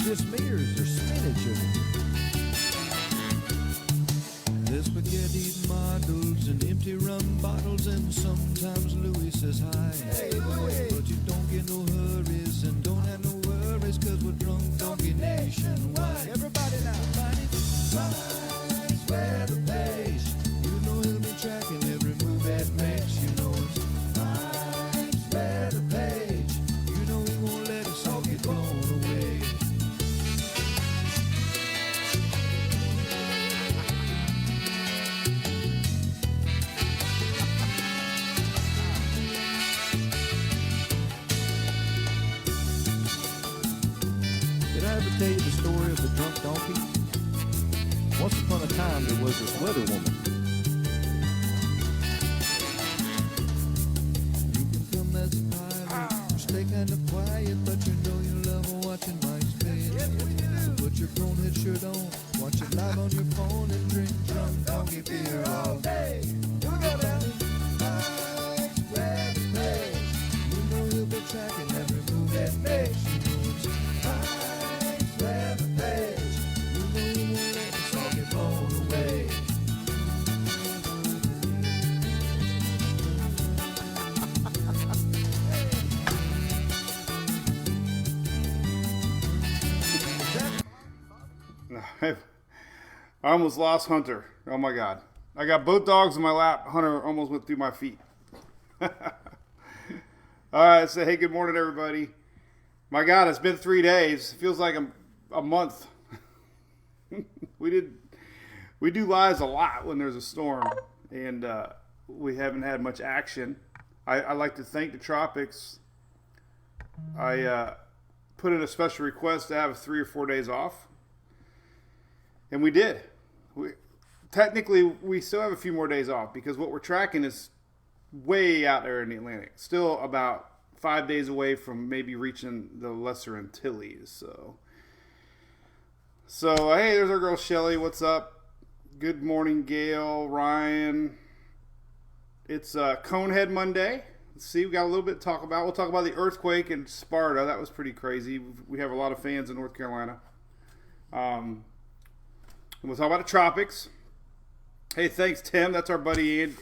just smears or spinach in it. There's spaghetti models and empty rum bottles, and sometimes Louis says hi. Hey, Louis! But you don't get no hurries and don't have no worries, cause we're drunk donkey nationwide. Everybody now, find it. Finds where the page. You know he'll be tracking every move that makes. You know it's finds where the page. You know he won't let us all get blown away. Did I ever tell you the story of the drunk donkey? Once upon a time, there was this weather woman. You can come as a pilot, stay kind of quiet, but you know you love watching Mike's bed. So put your chrome head shirt on, watch it live on your phone, and drink drunk donkey beer all day. You know that Mike's where the page. You know he'll be tracking every move that makes. You know it's Mike's where the page. You know he won't let us all get blown away. I almost lost Hunter. Oh my God. I got both dogs in my lap. Hunter almost went through my feet. All right, so hey, good morning, everybody. My God, it's been 3 days. It feels like a month. We do lives a lot when there's a storm, and we haven't had much action. I like to thank the Tropics. I put in a special request to have 3 or 4 days off, and we did. Technically, we still have a few more days off because what we're tracking is way out there in the Atlantic. Still about 5 days away from maybe reaching the Lesser Antilles. So hey, there's our girl Shelly. What's up? Good morning, Gail, Ryan. It's Conehead Monday. Let's see, we got a little bit to talk about. We'll talk about the earthquake in Sparta. That was pretty crazy. We have a lot of fans in North Carolina. And we'll talk about the tropics. Hey, thanks, Tim. That's our buddy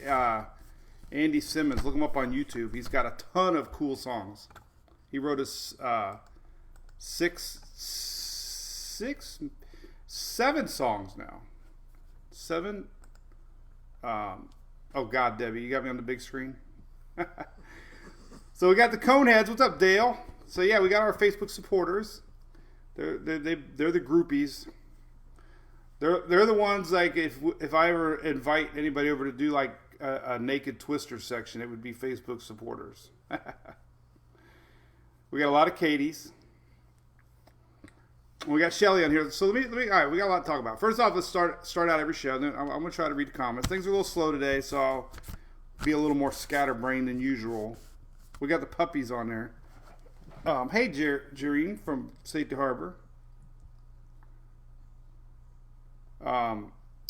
Andy Simmons. Look him up on YouTube. He's got a ton of cool songs. He wrote us 7 songs now. 7. Oh God, Debbie, you got me on the big screen. So we got the Coneheads. What's up, Dale? So yeah, we got our Facebook supporters. They're the groupies. They're the ones, like, if I ever invite anybody over to do like a naked Twister section, it would be Facebook supporters. We got a lot of Katies. We got Shelly on here. So let me. All right, we got a lot to talk about. First off, let's start out every show. Then I'm going to try to read the comments. Things are a little slow today, so I'll be a little more scatterbrained than usual. We got the puppies on there. Hey, Jareen from Safety Harbor.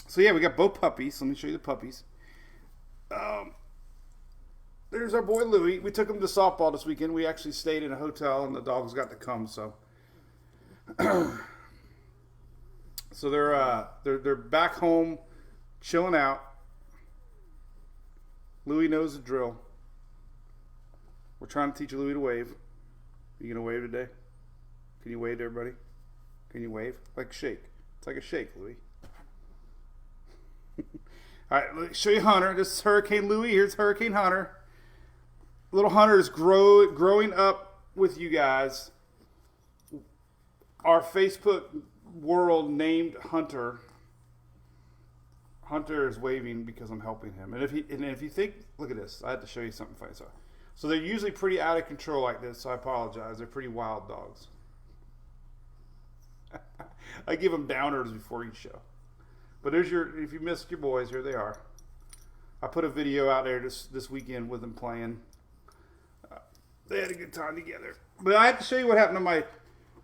So yeah, we got both puppies. Let me show you the puppies. There's our boy Louie. We took him to softball this weekend. We actually stayed in a hotel, and the dogs got to come. So, so they're back home, chilling out. Louie knows the drill. We're trying to teach Louie to wave. You gonna wave today? Can you wave to everybody? Can you wave? Like a shake. It's like a shake, Louie. All right, let me show you Hunter. This is Hurricane Louie. Here's Hurricane Hunter. Little Hunter is growing up with you guys. Our Facebook world named Hunter. Hunter is waving because I'm helping him. And if you think, look at this. I had to show you something funny. So they're usually pretty out of control like this, so I apologize. They're pretty wild dogs. I give them downers before each show. But if you missed your boys, here they are. I put a video out there this weekend with them playing. They had a good time together. But I have to show you what happened to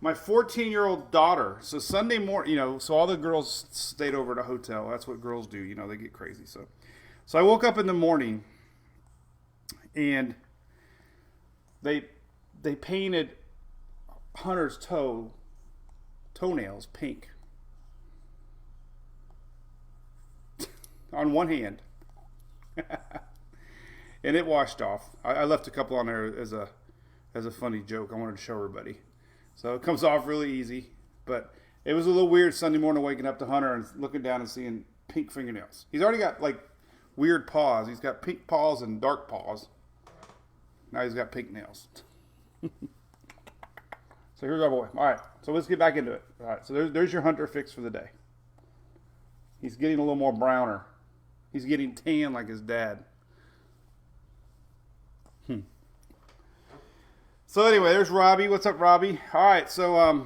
my 14-year-old daughter. So Sunday morning, so all the girls stayed over at a hotel. That's what girls do. They get crazy. So I woke up in the morning, and they painted Hunter's toe toenails pink. On one hand. And it washed off. I left a couple on there as a funny joke. I wanted to show everybody. So it comes off really easy. But it was a little weird Sunday morning waking up to Hunter and looking down and seeing pink fingernails. He's already got like weird paws. He's got pink paws and dark paws. Now he's got pink nails. So here's our boy. All right, so let's get back into it. All right, so there's your Hunter fix for the day. He's getting a little more browner. He's getting tan like his dad. So anyway, there's Robbie. What's up, Robbie? All right, so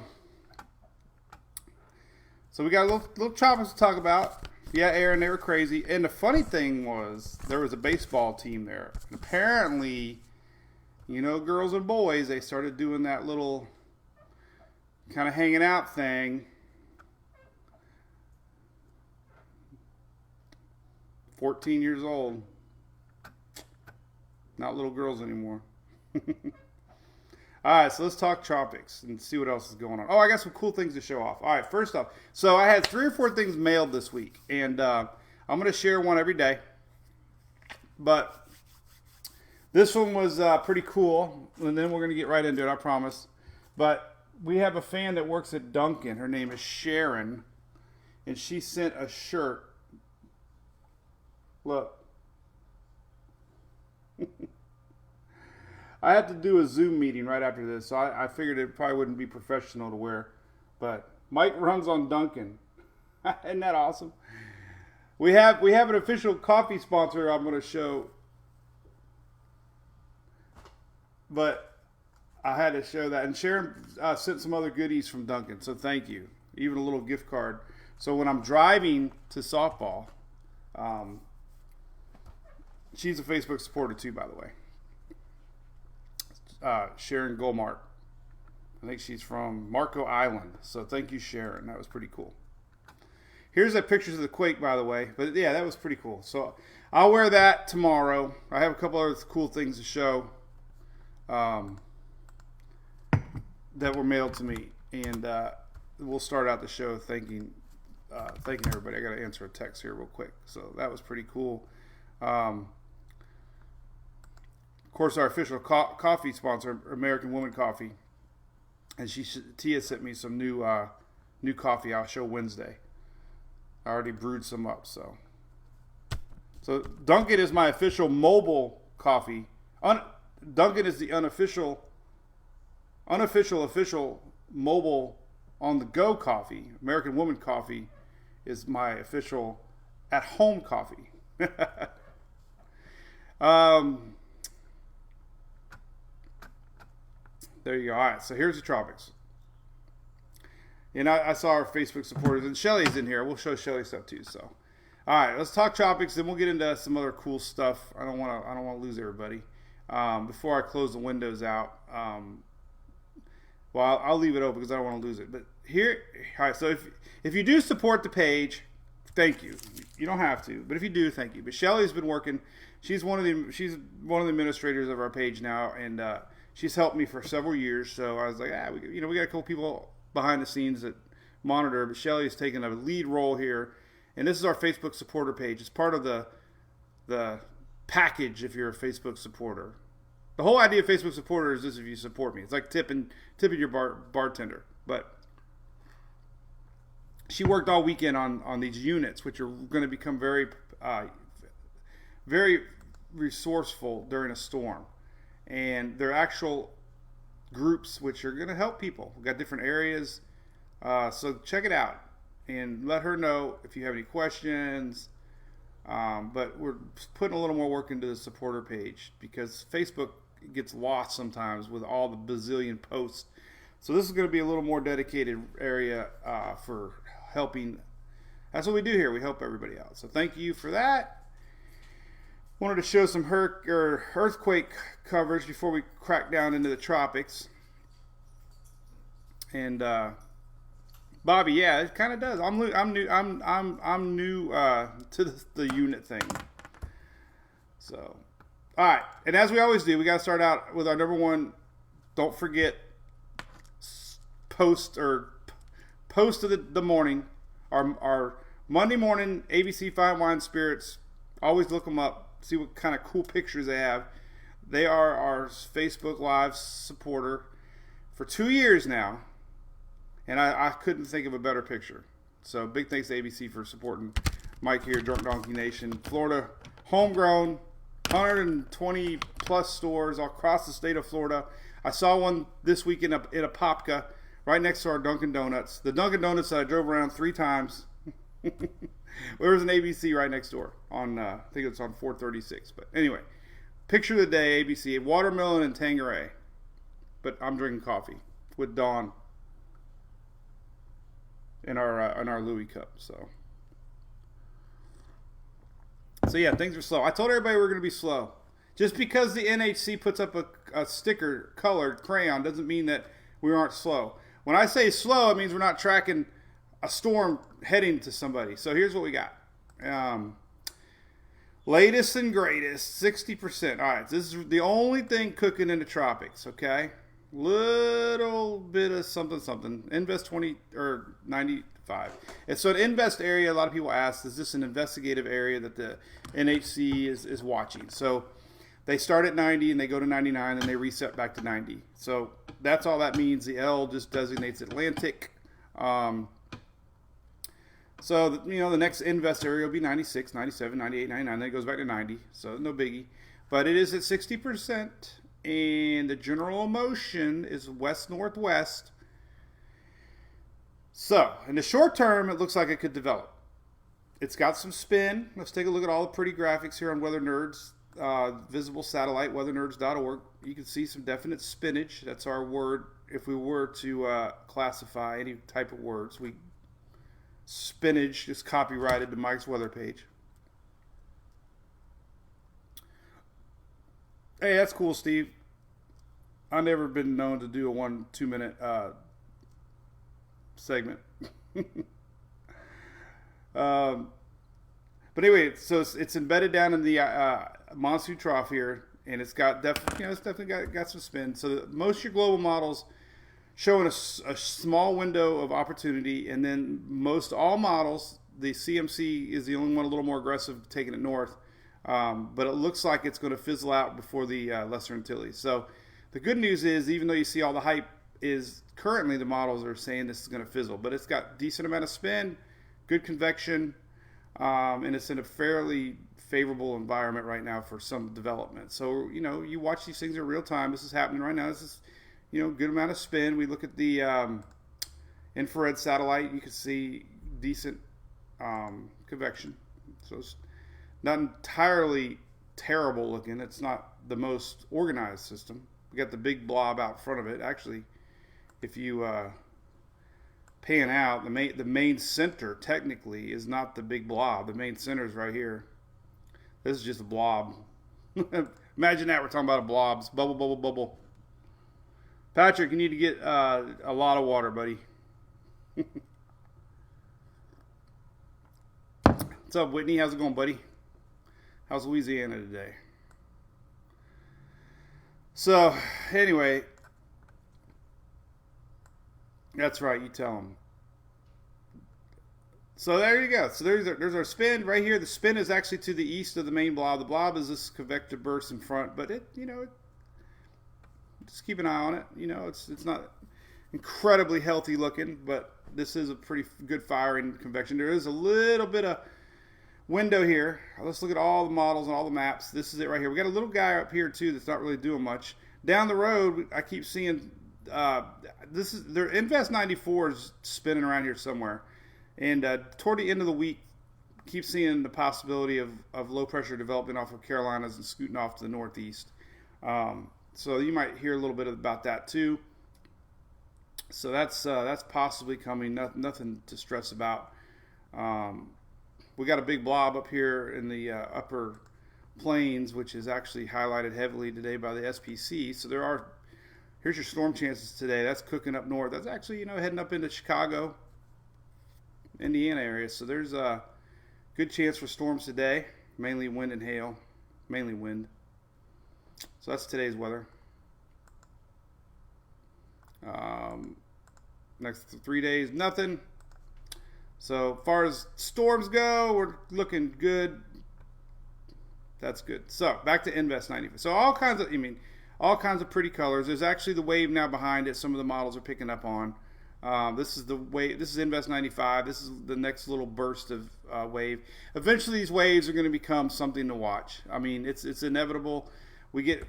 we got a little topics to talk about. Yeah, Aaron, they were crazy. And the funny thing was, there was a baseball team there. And apparently, you know, girls and boys, they started doing that little kind of hanging out thing. 14 years old. Not little girls anymore. All right, so let's talk tropics and see what else is going on. Oh, I got some cool things to show off. All right, first off, so I had 3 or 4 things mailed this week, and I'm going to share one every day. But this one was pretty cool, and then we're going to get right into it, I promise. But we have a fan that works at Dunkin'. Her name is Sharon, and she sent a shirt. Look. I have to do a Zoom meeting right after this, so I figured it probably wouldn't be professional to wear. But Mike runs on Dunkin'. Isn't that awesome? We have an official coffee sponsor I'm going to show. But I had to show that. And Sharon sent some other goodies from Dunkin', so thank you. Even a little gift card. So when I'm driving to softball, she's a Facebook supporter too, by the way. Sharon Golmart. I think she's from Marco Island. So thank you, Sharon. That was pretty cool. Here's the pictures of the quake, by the way. But yeah, that was pretty cool. So I'll wear that tomorrow. I have a couple other cool things to show that were mailed to me. And we'll start out the show thanking everybody. I got to answer a text here real quick. So that was pretty cool. Of course, our official coffee sponsor, American Woman Coffee, and Tia sent me some new coffee. I'll show Wednesday. I already brewed some up, so Dunkin' is my official mobile coffee. Dunkin' is the official mobile on the go coffee. American Woman Coffee is my official at home coffee. There you go. All right, so here's the tropics. And I saw our Facebook supporters, and Shelly's in here. We'll show Shelly stuff too. So, all right, let's talk tropics. Then we'll get into some other cool stuff. I don't want to lose everybody. Before I close the windows out, well, I'll leave it open because I don't want to lose it. But here, all right. So if you do support the page, thank you. You don't have to, but if you do, thank you. But Shelly's been working. She's one of the administrators of our page now, and she's helped me for several years. So I was like, we got a couple people behind the scenes that monitor, but Shelly's taken a lead role here. And this is our Facebook supporter page. It's part of the package if you're a Facebook supporter. The whole idea of Facebook supporter is this: if you support me, it's like tipping your bartender. But she worked all weekend on these units, which are going to become very, very resourceful during a storm. And they're actual groups which are going to help people. We've got different areas. So check it out and let her know if you have any questions. But we're putting a little more work into the supporter page because Facebook gets lost sometimes with all the bazillion posts. So this is going to be a little more dedicated area for helping. That's what we do here. We help everybody out. So thank you for that. Wanted to show some earthquake coverage before we crack down into the tropics. And Bobby, yeah, it kind of does. I'm new to the unit thing. So, all right. And as we always do, we got to start out with our number one. Don't forget, post post of the morning, our Monday morning ABC Fine Wine Spirits. Always look them up, see what kind of cool pictures they have. They are our Facebook Live supporter for 2 years now, and I couldn't think of a better picture. So big thanks to ABC for supporting Mike here, Drunk Donkey Nation. Florida, homegrown, 120 plus stores all across the state of Florida. I saw one this week in Apopka, right next to our Dunkin' Donuts. The Dunkin' Donuts that I drove around 3 times. There was an ABC right next door on, I think it's on 436. But anyway, picture of the day, ABC, watermelon and Tanqueray. But I'm drinking coffee with Dawn in our Louis cup. So yeah, things are slow. I told everybody we're going to be slow. Just because the NHC puts up a sticker colored crayon doesn't mean that we aren't slow. When I say slow, it means we're not tracking a storm heading to somebody. So here's what we got. Latest and greatest, 60%. All right, this is the only thing cooking in the tropics, okay? Little bit of something. Invest 20 or 95. And so an invest area, a lot of people ask, is this an investigative area that the NHC is watching? So they start at 90 and they go to 99 and they reset back to 90. So that's all that means. The L just designates Atlantic. So, the next invest area will be 96, 97, 98, 99. Then it goes back to 90. So no biggie. But it is at 60%. And the general motion is west-northwest. So, in the short term, it looks like it could develop. It's got some spin. Let's take a look at all the pretty graphics here on Weather Nerds. Visible satellite, weathernerds.org. You can see some definite spinach. That's our word. If we were to classify any type of words, spinach is copyrighted to Mike's weather page. Hey, that's cool, Steve. I've never been known to do a 1-2 minute segment. But anyway, so it's embedded down in the monsoon trough here, and it's got definitely got some spin. So most of your global models showing a small window of opportunity, and then most all models, the CMC is the only one a little more aggressive, taking it north. But it looks like it's going to fizzle out before the Lesser Antilles. So the good news is, even though you see all the hype, is currently the models are saying this is going to fizzle. But it's got decent amount of spin, good convection, and it's in a fairly favorable environment right now for some development. So, you watch these things in real time. This is happening right now. This is, good amount of spin. We look at the infrared satellite. You can see decent convection. So it's not entirely terrible looking. It's not the most organized system. We got the big blob out front of it. Actually, if you pan out, the main center technically is not the big blob. The main center is right here. This is just a blob. Imagine that. We're talking about a blob. It's bubble, bubble, bubble. Patrick, you need to get a lot of water, buddy. What's up, Whitney? How's it going, buddy? How's Louisiana today? So, anyway, that's right. You tell them. So there you go. So there's our spin right here. The spin is actually to the east of the main blob. The blob is this convective burst in front, but just keep an eye on it. It's not incredibly healthy looking, but this is a pretty good firing convection. There is a little bit of window here. Let's look at all the models and all the maps. This is it right here. We got a little guy up here too that's not really doing much. Down the road, I keep seeing their Invest 94 is spinning around here somewhere, and toward the end of the week, keep seeing the possibility of low pressure developing off of Carolinas and scooting off to the northeast. So you might hear a little bit about that too. So that's possibly coming. Nothing to stress about. We got a big blob up here in the upper plains, which is actually highlighted heavily today by the SPC. So here's your storm chances today. That's cooking up north. That's actually heading up into Chicago, Indiana area. So there's a good chance for storms today. Mainly wind and hail. Mainly wind. So that's today's weather. Next 3 days, nothing. So far as storms go, we're looking good. That's good. So back to Invest 95. So all kinds of pretty colors. There's actually the wave now behind it. Some of the models are picking up on. This is the wave. This is Invest 95. This is the next little burst of wave. Eventually, these waves are going to become something to watch. I mean, it's inevitable. We get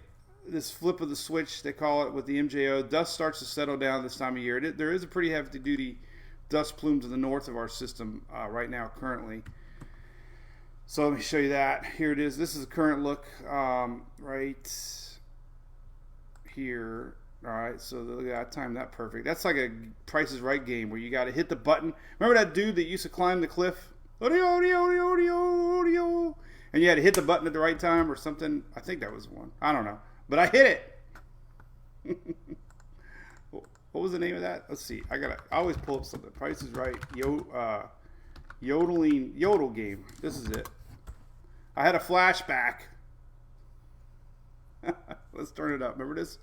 this flip of the switch, they call it, with the MJO. Dust starts to settle down this time of year. There is a pretty heavy-duty dust plume to the north of our system right now, currently. So let me show you that. Here it is. This is the current look right here. All right, so look at that. I timed that perfect. That's like a Price is Right game where you got to hit the button. Remember that dude that used to climb the cliff? And you had to hit the button at the right time or something. I think that was one. I don't know. But I hit it. What was the name of that? Let's see. I always pull up something. Price is Right. Yodel game. This is it. I had a flashback. Let's turn it up. Remember this?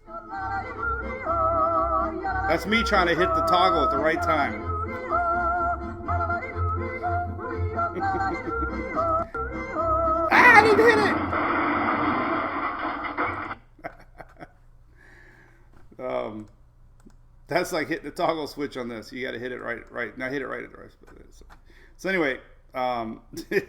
That's me trying to hit the toggle at the right time. I didn't hit it. That's like hitting the toggle switch on this. You got to hit it right. Now hit it right at the right spot. So anyway,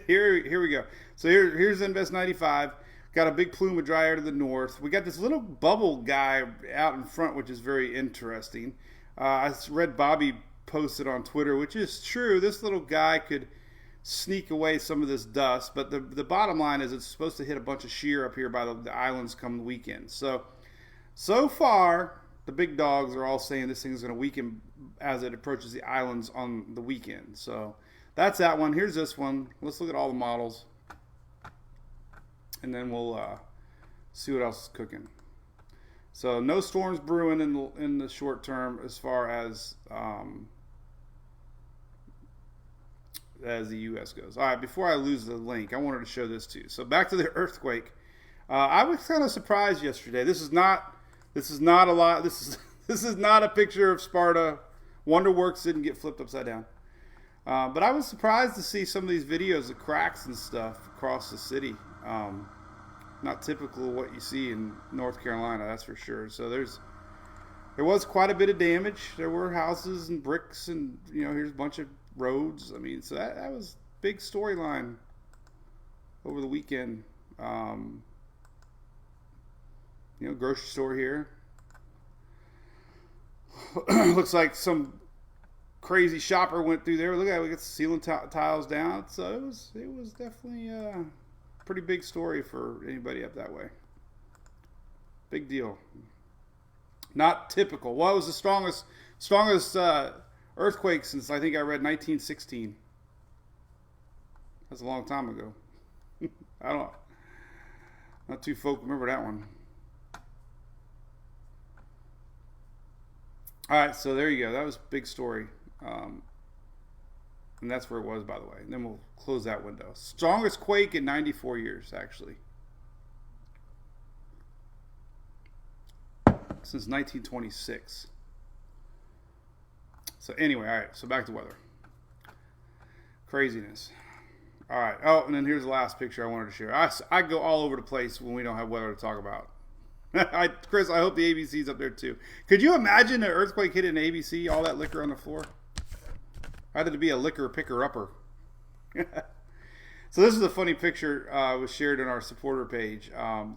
here we go. So here's Invest 95. Got a big plume of dry air to the north. We got this little bubble guy out in front, which is very interesting. I read Bobby posted on Twitter, which is true. This little guy could sneak away some of this dust, but the bottom line is it's supposed to hit a bunch of shear up here by the islands come the weekend. So far, the big dogs are all saying this thing's going to weaken as it approaches the islands on the weekend. So that's that one. Here's this one. Let's look at all the models, and then we'll see what else is cooking. So no storms brewing in the short term as far as the U.S. goes. All right, before I lose the link, I wanted to show this too. So back to the earthquake. I was kind of surprised yesterday. This is not a lot. This is not a picture of Sparta. Wonderworks didn't get flipped upside down. But I was surprised to see some of these videos of cracks and stuff across the city. Not typical of what you see in North Carolina, that's for sure. So there was quite a bit of damage. There were houses and bricks, and here's a bunch of roads. I mean, so that was big storyline over the weekend. Grocery store here. Looks like some crazy shopper went through there. Look at it, we got the ceiling tiles down. So it was definitely a pretty big story for anybody up that way. Big deal. Not typical. Well, it was the strongest earthquake since I think I read 1916. That's a long time ago. Not too folk remember that one. All right, so there you go. That was a big story. And that's where it was, by the way. And then we'll close that window. Strongest quake in 94 years, actually. Since 1926. So anyway, all right, so back to weather. Craziness. All right. Oh, and then here's the last picture I wanted to share. I go all over the place when we don't have weather to talk about. Chris, I hope the ABC's up there too. Could you imagine an earthquake hit an ABC, all that liquor on the floor? Either to be a liquor picker-upper. So this is a funny picture was shared on our supporter page.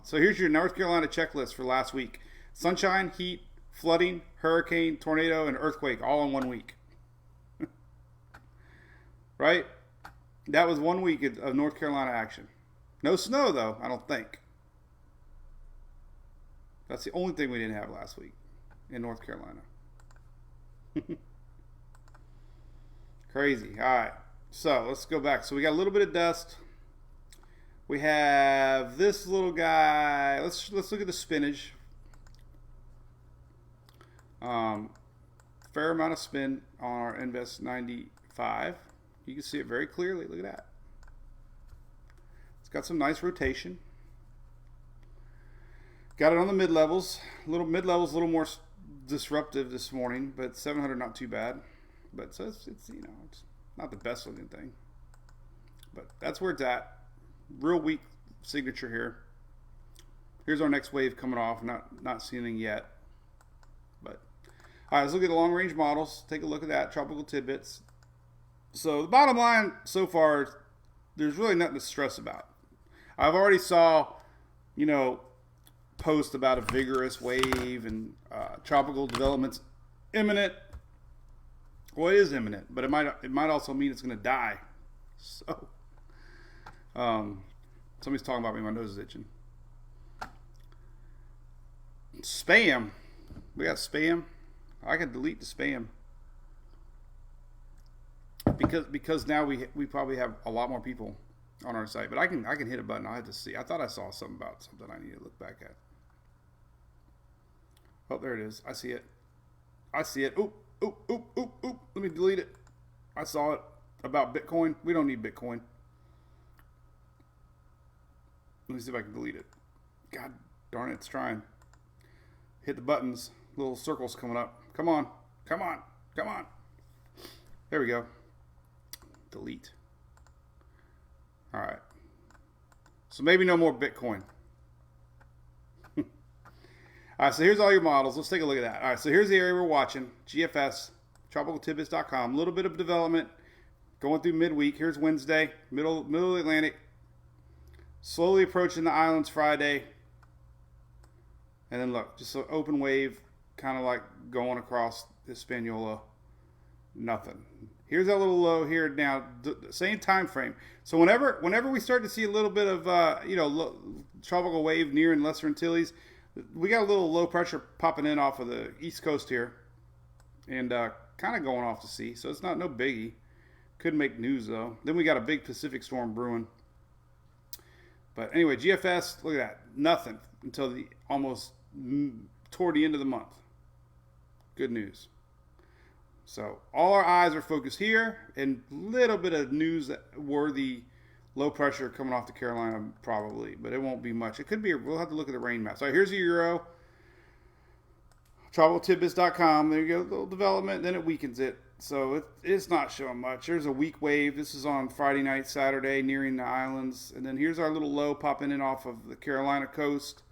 So here's your North Carolina checklist for last week. Sunshine, heat, flooding, hurricane, tornado, and earthquake all in 1 week. Right? That was 1 week of North Carolina action. No snow, though, I don't think. That's the only thing we didn't have last week in North Carolina. Crazy. All right. So let's go back. So we got a little bit of dust. We have this little guy. Let's look at the spinach. Fair amount of spin on our Invest 95. You can see it very clearly. Look at that. It's got some nice rotation. Got it on the mid-levels. A little more disruptive this morning, but 700 not too bad. But so it's it's not the best looking thing, but that's where it's at. Real weak signature here. Here's our next wave coming off. Not seeing anything yet, but all right. Let's look at the long range models. Take a look at that. Tropical tidbits. So the bottom line so far, there's really nothing to stress about. I've already saw, post about a vigorous wave and tropical developments imminent. Well, it is imminent, but it might also mean it's going to die. So, somebody's talking about me. My nose is itching. Spam. We got spam. I can delete the spam because now we probably have a lot more people on our site. But I can hit a button. I had to see. I thought I saw something about something I need to look back at. Oh, there it is. I see it. Oop. Let me delete it. I saw it about Bitcoin. We don't need Bitcoin. Let me see if I can delete it. God darn it, it's trying. Hit the buttons. Little circles coming up. Come on. There we go. Delete. All right. So maybe no more Bitcoin. All right, so here's all your models. Let's take a look at that. All right, so here's the area we're watching. GFS, tropicaltidbits.com. A little bit of development going through midweek. Here's Wednesday, middle of the Atlantic. Slowly approaching the islands Friday. And then look, just an open wave, kind of like going across Hispaniola. Nothing. Here's that little low here now, same time frame. So whenever we start to see a little bit of tropical wave near in Lesser Antilles, we got a little low pressure popping in off of the east coast here, and kind of going off to sea. So it's no biggie. Could make news though. Then we got a big Pacific storm brewing. But anyway, GFS, look at that, nothing until almost toward the end of the month. Good news. So all our eyes are focused here, and a little bit of news worthy low pressure coming off the Carolina probably, but it won't be much. It could be. We'll have to look at the rain map. So here's the euro. Tropicaltidbits.com. There you go. Little development. Then it weakens it. So it's not showing much. There's a weak wave. This is on Friday night, Saturday, nearing the islands. And then here's our little low popping in off of the Carolina coast.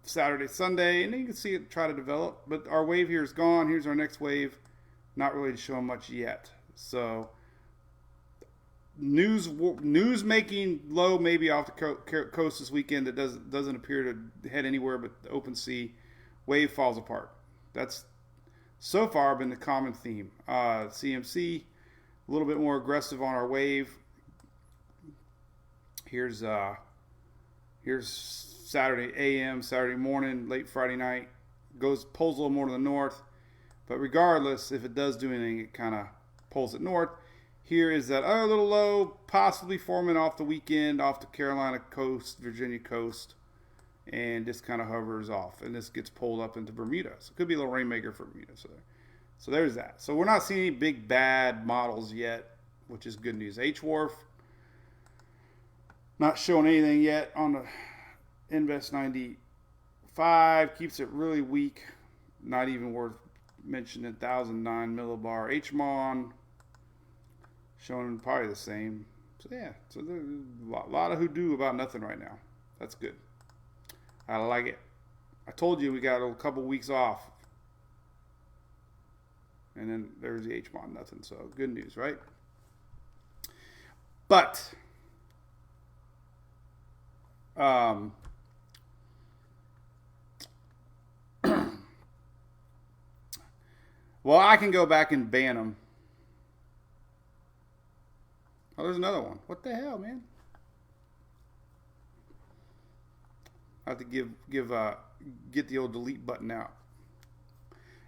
Saturday, Sunday, and then you can see it try to develop. But our wave here is gone. Here's our next wave. Not really showing much yet. So news making low maybe off the coast this weekend that doesn't appear to head anywhere but the open sea. Wave falls apart. That's so far been the common theme. CMC a little bit more aggressive on our wave. Here's Saturday AM, Saturday morning, late Friday night. Pulls a little more to the north. But regardless, if it does do anything, it kind of pulls it north. Here is that other little low, possibly forming off the weekend, off the Carolina coast, Virginia coast, and just kind of hovers off. And this gets pulled up into Bermuda. So it could be a little rainmaker for Bermuda. So there's that. So we're not seeing any big bad models yet, which is good news. HWRF, not showing anything yet on the Invest 95, keeps it really weak. Not even worth mentioning. 1009 millibar. HMON showing probably the same. So yeah, so there's a lot of hoodoo about nothing right now. That's good. I like it. I told you we got a couple weeks off. And then there's the HMON, nothing. So good news, right? But well, I can go back and ban them. Oh, there's another one. What the hell, man? I have to get the old delete button out.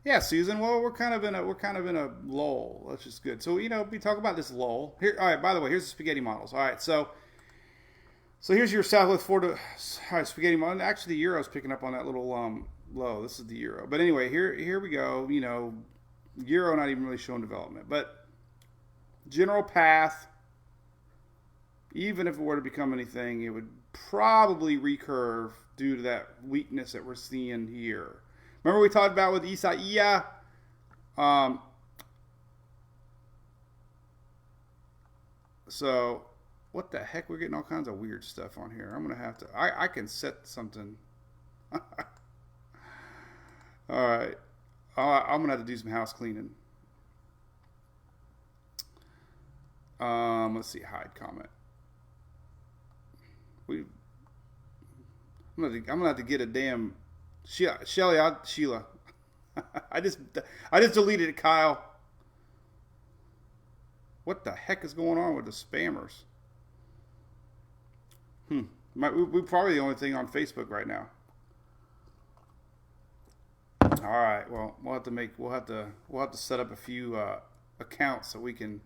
Yeah, Susan. Well, we're kind of in a lull. That's just good. So we talk about this lull here. All right. By the way, here's the spaghetti models. All right. So here's your Southwest Florida spaghetti model. Actually, the euro's picking up on that little low. This is the euro. But anyway, here we go. Euro not even really showing development, but general path. Even if it were to become anything, it would probably recurve due to that weakness that we're seeing here. Remember we talked about with Isaiah? So, what the heck? We're getting all kinds of weird stuff on here. I'm going to have to... I can set something. All right. I'm going to have to do some house cleaning. Let's see. Hide comment. I'm gonna have to get a damn Sheila. I just deleted it, Kyle. What the heck is going on with the spammers? We're probably the only thing on Facebook right now. All right. Well, we'll have to set up a few accounts so we can.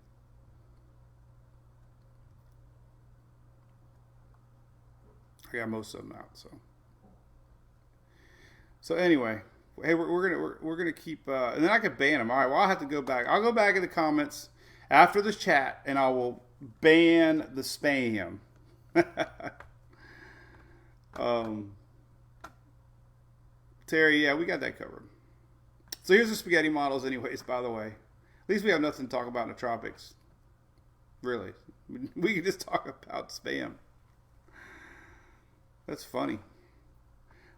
I got most of them out. So anyway, hey, we're gonna keep, and then I could ban them. All right. Well, I'll have to go back. I'll go back in the comments after this chat, and I will ban the spam. Terry, yeah, we got that covered. So here's the spaghetti models anyways, by the way. At least we have nothing to talk about in the tropics. Really. We can just talk about spam. That's funny.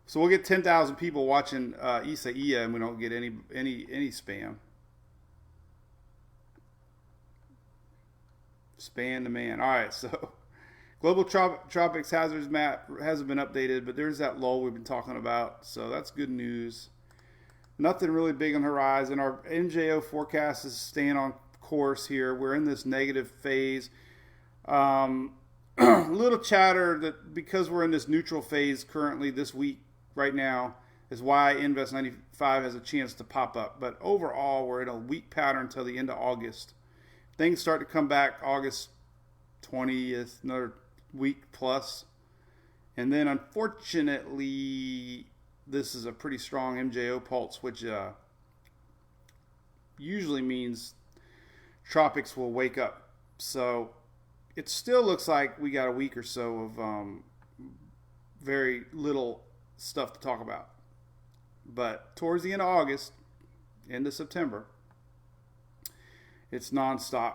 So we'll get 10,000 people watching Isaiah and we don't get any spam. Spam the man. All right, so global tropics hazards map hasn't been updated, but there's that lull we've been talking about. So that's good news. Nothing really big on the horizon. Our MJO forecast is staying on course here. We're in this negative phase. Little chatter that because we're in this neutral phase currently this week right now is why Invest 95 has a chance to pop up. But overall, we're in a weak pattern until the end of August. Things start to come back August 20th, another week plus. And then unfortunately, this is a pretty strong MJO pulse, which usually means tropics will wake up. So it still looks like we got a week or so of very little stuff to talk about. But towards the end of August, end of September, it's nonstop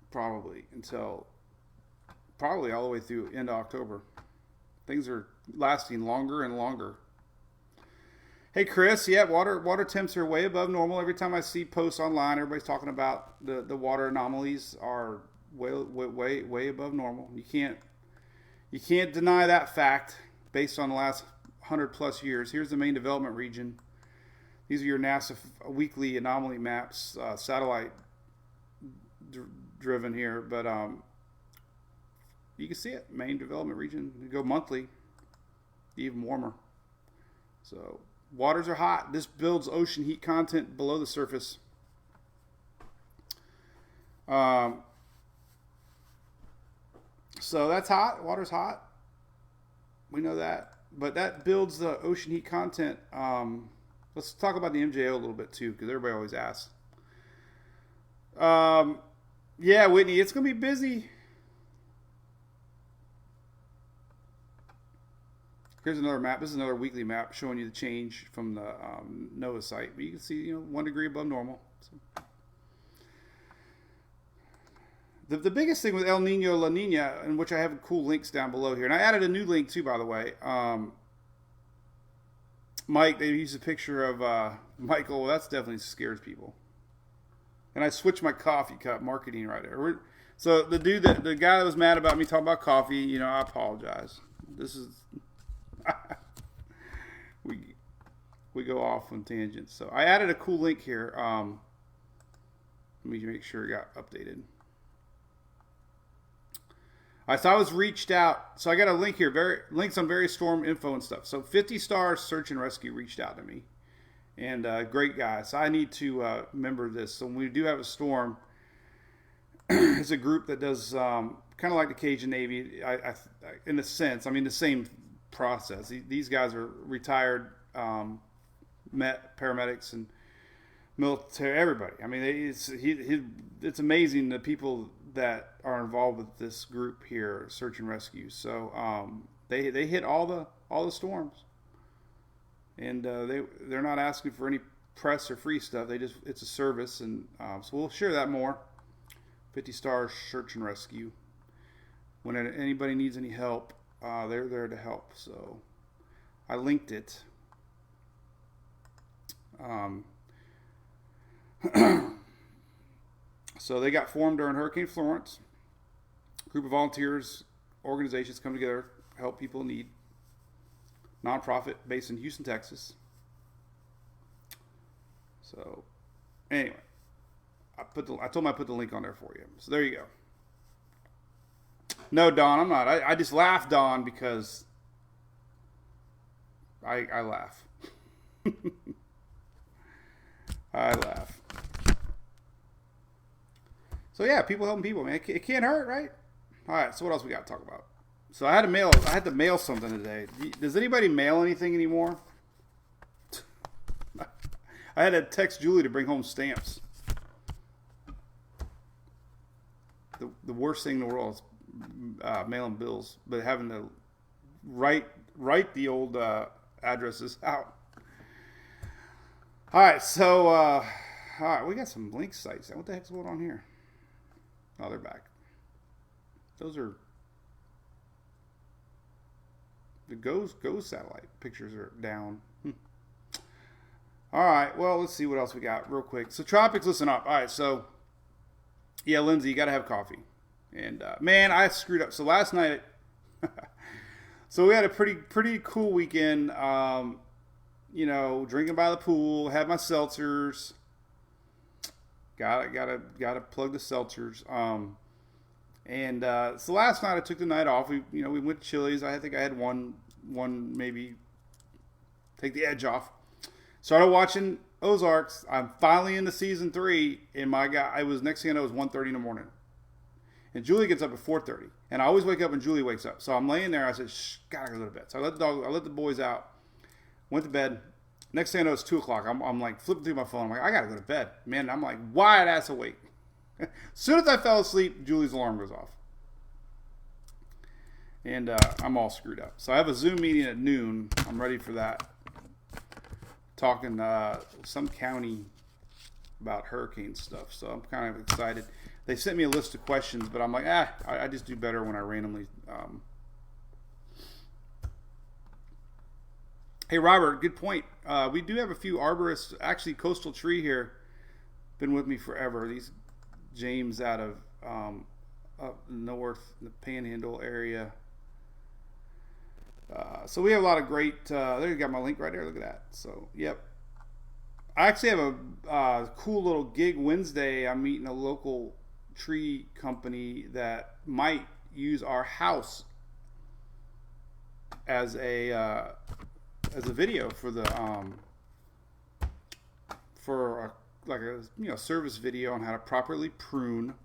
probably until probably all the way through end of October. Things are lasting longer and longer. Hey Chris, yeah, water temps are way above normal. Every time I see posts online, everybody's talking about the water anomalies are way above normal. You can't deny that fact based on the last 100 plus years. Here's the main development region. These are your NASA weekly anomaly maps, satellite driven here, but you can see it. Main development region. You go monthly, even warmer. So waters are hot. This builds ocean heat content below the surface. So that's hot. Water's hot. We know that. But that builds the ocean heat content. Let's talk about the MJO a little bit too, because everybody always asks. Yeah, Whitney, it's going to be busy. Here's another map. This is another weekly map showing you the change from the NOAA site. But you can see, 1 degree above normal. So. The biggest thing with El Nino, La Nina, in which I have cool links down below here, and I added a new link too, by the way. Mike, they used a picture of Michael. Well, that's definitely scares people. And I switched my coffee cup marketing right there. So the guy that was mad about me talking about coffee, I apologize. This is we go off on tangents. So I added a cool link here. Let me make sure it got updated. So I was reached out. So I got a link here, links on various storm info and stuff. So 50 Stars Search and Rescue reached out to me, and great guy. So I need to remember this. So when we do have a storm, it's a group that does kind of like the Cajun Navy, I in a sense. I mean, the same process. These guys are retired paramedics and military, everybody. I mean, it's amazing the people that are involved with this group here, Search and Rescue. So they hit all the storms. and they're not asking for any press or free stuff. It's a service, and so we'll share that more. 50 Star Search and Rescue. When anybody needs any help, they're there to help. So I linked it. So they got formed during Hurricane Florence. A group of volunteers, organizations come together, help people in need. Nonprofit based in Houston, Texas. So anyway, I told them I put the link on there for you. So there you go. No, Don, I'm not. I just laugh, Don, because I laugh. I laugh. So yeah, people helping people, man. It can't hurt, right? All right. So what else we got to talk about? So I had to mail something today. Does anybody mail anything anymore? I had to text Julie to bring home stamps. The worst thing in the world is mailing bills, but having to write the old addresses out. All right, so all right, we got some link sites. What the heck's going on here? Oh, they're back. Those are the GOES satellite pictures are down. All right, well, let's see what else we got real quick. So Tropics, listen up. All right, so yeah, Lindsay, you got to have coffee. And man, I screwed up. So last night, so we had a pretty cool weekend. Drinking by the pool, had my seltzers. Gotta plug the seltzers. So last night I took the night off. We went to Chili's. I think I had one maybe take the edge off. Started watching Ozarks. I'm finally into season 3, and my God, next thing I know, it was 1:30 in the morning. And Julie gets up at 4:30, and I always wake up when Julie wakes up. So I'm laying there. I said, "Shh, gotta go to bed." So I let the boys out. Went to bed. Next thing I know, it's 2:00. I'm like flipping through my phone. I'm like, I gotta go to bed, man. I'm like wide ass awake. As soon as I fell asleep, Julie's alarm goes off, and I'm all screwed up. So I have a Zoom meeting at noon. I'm ready for that. Talking some county about hurricane stuff, so I'm kind of excited. They sent me a list of questions, but I'm like, I just do better when I randomly. Hey, Robert, good point. We do have a few arborists. Actually, Coastal Tree here, been with me forever. These James out of up north, the Panhandle area. So we have a lot of great. There you got my link right there. Look at that. So, yep. I actually have a cool little gig Wednesday. I'm meeting a local tree company that might use our house as a video for the service video on how to properly prune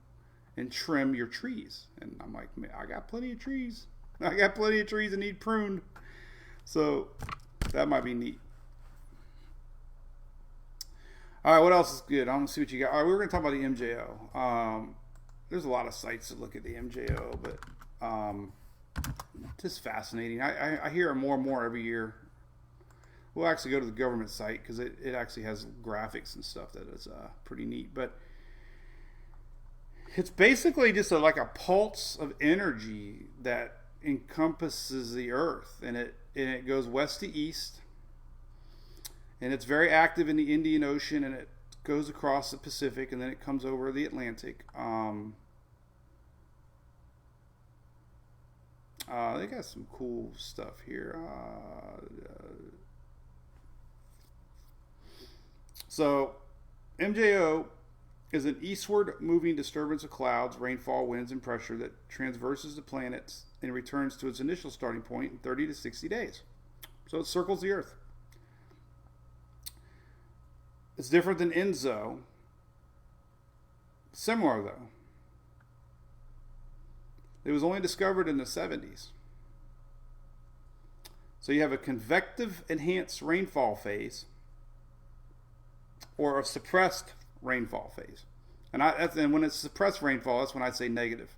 and trim your trees. And I'm like, man, I got plenty of trees. I got plenty of trees that need pruned. So that might be neat. All right, what else is good? I'm going to see what you got. All right, we're going to talk about the MJO. There's a lot of sites that look at the MJO, but just fascinating. I hear it more and more every year. We'll actually go to the government site because it actually has graphics and stuff that is pretty neat. But it's basically just like a pulse of energy that encompasses the Earth, and it goes west to east, and it's very active in the Indian Ocean, and it goes across the Pacific, and then it comes over the Atlantic. They got some cool stuff here. So MJO is an eastward moving disturbance of clouds, rainfall, winds, and pressure that transverses the planets and returns to its initial starting point in 30 to 60 days. So it circles the Earth. It's different than ENSO. Similar, though. It was only discovered in the 70s. So you have a convective enhanced rainfall phase or a suppressed rainfall phase. And when it's suppressed rainfall, that's when I say negative.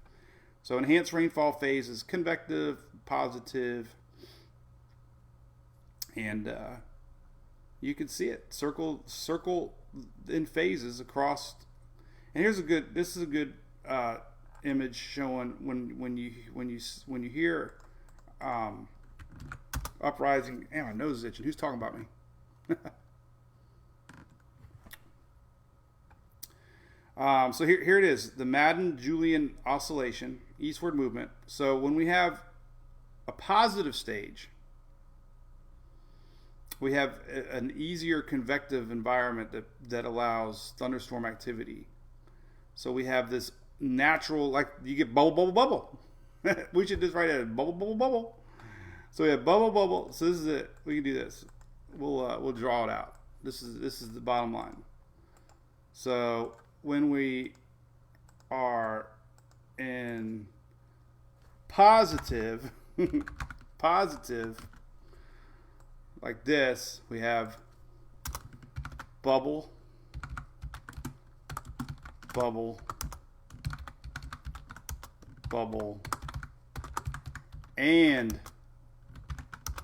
So enhanced rainfall phase is convective, positive, and You can see it. Circle in phases across. And this is a good image showing when you hear uprising. Man, my nose is itching. Who's talking about me? So here it is, the Madden-Julian oscillation, eastward movement. So when we have a positive stage, we have an easier convective environment that allows thunderstorm activity. So we have this natural, like you get bubble, bubble, bubble. We should just write it, bubble, bubble, bubble. So we have bubble, bubble. So this is it. We can do this. We'll draw it out. This is the bottom line. So when we are in positive, like this, we have bubble, bubble, bubble, and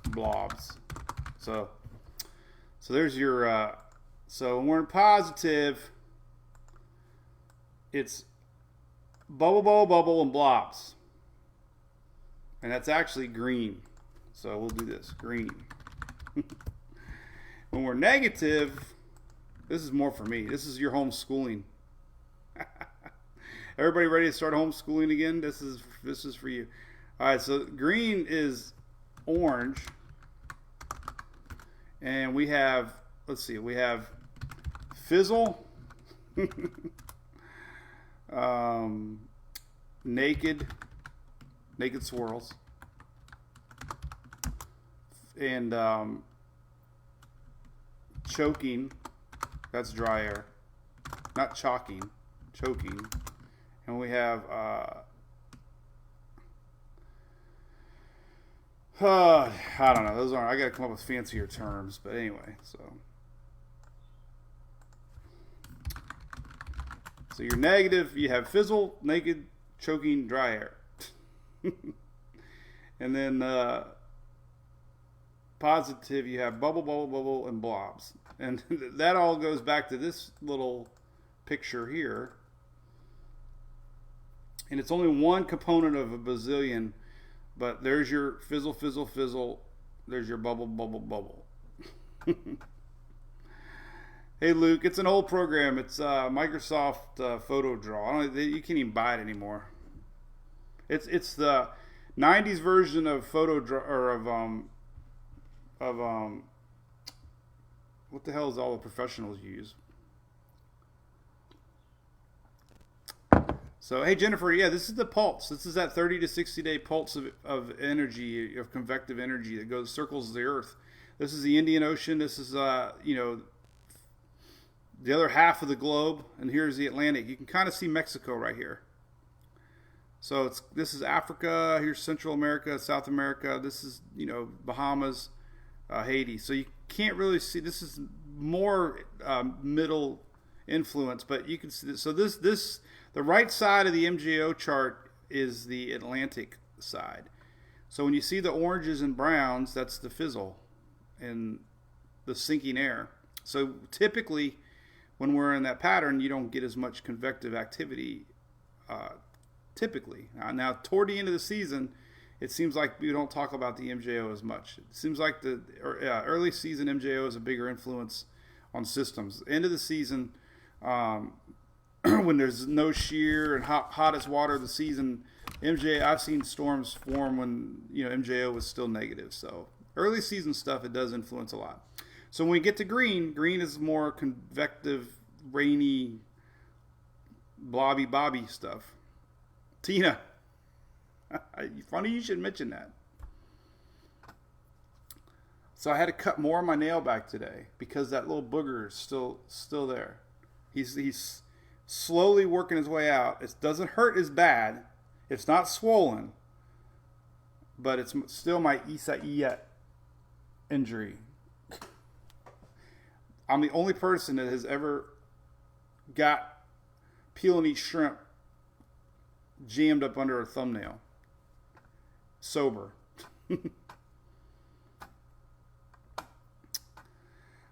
blobs. So there's your, so when we're in positive, it's bubble, bubble, bubble, and blobs. And that's actually green. So we'll do this, green. When we're negative, this is more for me. This is your homeschooling. Everybody ready to start homeschooling again? This is for you. All right, so green is orange. And we have, let's see, we have fizzle. Naked swirls, and choking, that's dry air, not chalking, choking. And we have I don't know, those aren't, I gotta come up with fancier terms, but anyway, so you're negative, you have fizzle, naked, choking, dry air. And then positive, you have bubble, bubble, bubble, and blobs. And that all goes back to this little picture here. And it's only one component of a bazillion, but there's your fizzle, fizzle, fizzle. There's your bubble, bubble, bubble. Hey Luke, it's an old program. It's Microsoft Photo Draw. You can't even buy it anymore. It's the '90s version of Photo Draw, or of what the hell is all the professionals use? So hey Jennifer, yeah, this is the pulse. This is that 30 to 60 day pulse of energy, of convective energy that circles the Earth. This is the Indian Ocean. This is the other half of the globe, and here's the Atlantic. You can kind of see Mexico right here. So this is Africa, here's Central America, South America, this is, Bahamas, Haiti. So you can't really see, this is more middle influence, but you can see this. So this the right side of the MJO chart is the Atlantic side. So when you see the oranges and browns, that's the fizzle and the sinking air. So typically, when we're in that pattern, you don't get as much convective activity, typically. Now, toward the end of the season, it seems like we don't talk about the MJO as much. It seems like the early season MJO is a bigger influence on systems. End of the season, when there's no shear and hottest water of the season, I've seen storms form when MJO was still negative. So early season stuff, it does influence a lot. So when we get to green is more convective, rainy, blobby bobby stuff. Tina, funny you should mention that. So I had to cut more of my nail back today because that little booger is still there. He's slowly working his way out. It doesn't hurt as bad. It's not swollen, but it's still my Isaiah injury. I'm the only person that has ever got peel and eat shrimp jammed up under a thumbnail. Sober.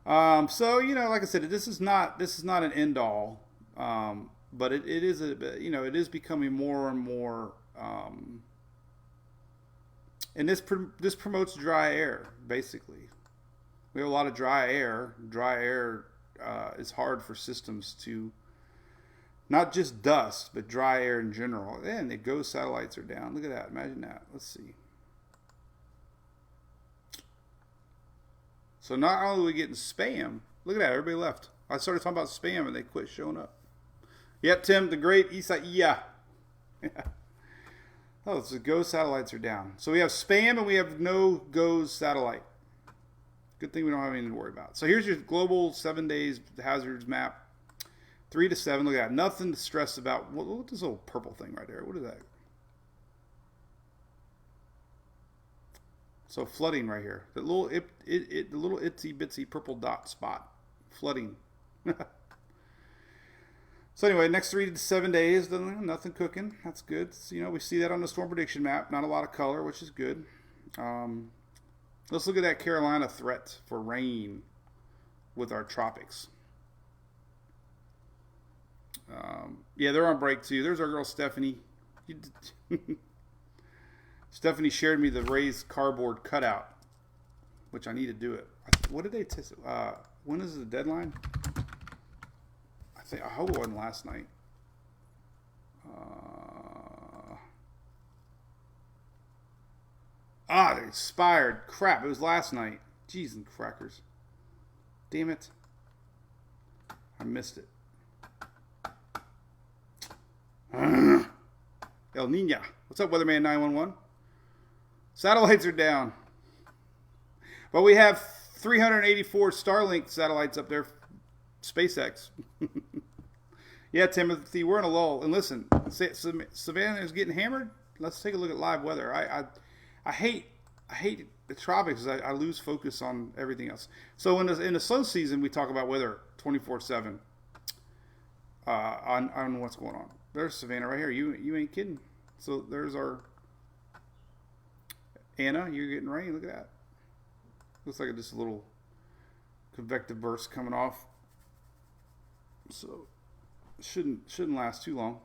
So like I said, this is not an end all, but it is it is becoming more and more, and this promotes dry air basically. We have a lot of dry air. Dry air is hard for systems to, not just dust, but dry air in general. And the GOES satellites are down. Look at that. Imagine that. Let's see. So not only are we getting spam, look at that. Everybody left. I started talking about spam and they quit showing up. Yep, Tim, the great Isaiah. Yeah. Oh, so the GOES satellites are down. So we have spam and we have no GOES satellite. Good thing we don't have anything to worry about. So here's your global 7 days hazards map. 3 to 7. Look at that. Nothing to stress about. What's this little purple thing right there? What is that? So flooding right here. The little itsy bitsy purple dot spot. Flooding. So anyway, next 3 to 7 days, nothing cooking. That's good. So, we see that on the storm prediction map. Not a lot of color, which is good. Let's look at that Carolina threat for rain with our tropics. Yeah, they're on break too. There's our girl Stephanie. Stephanie shared me the Rays cardboard cutout, which I need to do it. What did they test? When is the deadline? I hope it wasn't last night. It expired. Crap, it was last night. Jeez and crackers. Damn it. I missed it. El Nino. What's up, Weatherman 911? Satellites are down. But we have 384 Starlink satellites up there. SpaceX. Yeah, Timothy, we're in a lull. And listen, Savannah is getting hammered. Let's take a look at live weather. I hate the tropics. I lose focus on everything else. So in the slow season, we talk about weather 24/7 on what's going on. There's Savannah right here. You ain't kidding. So there's our Anna. You're getting rain. Look at that. Looks like just a little convective burst coming off. So shouldn't last too long.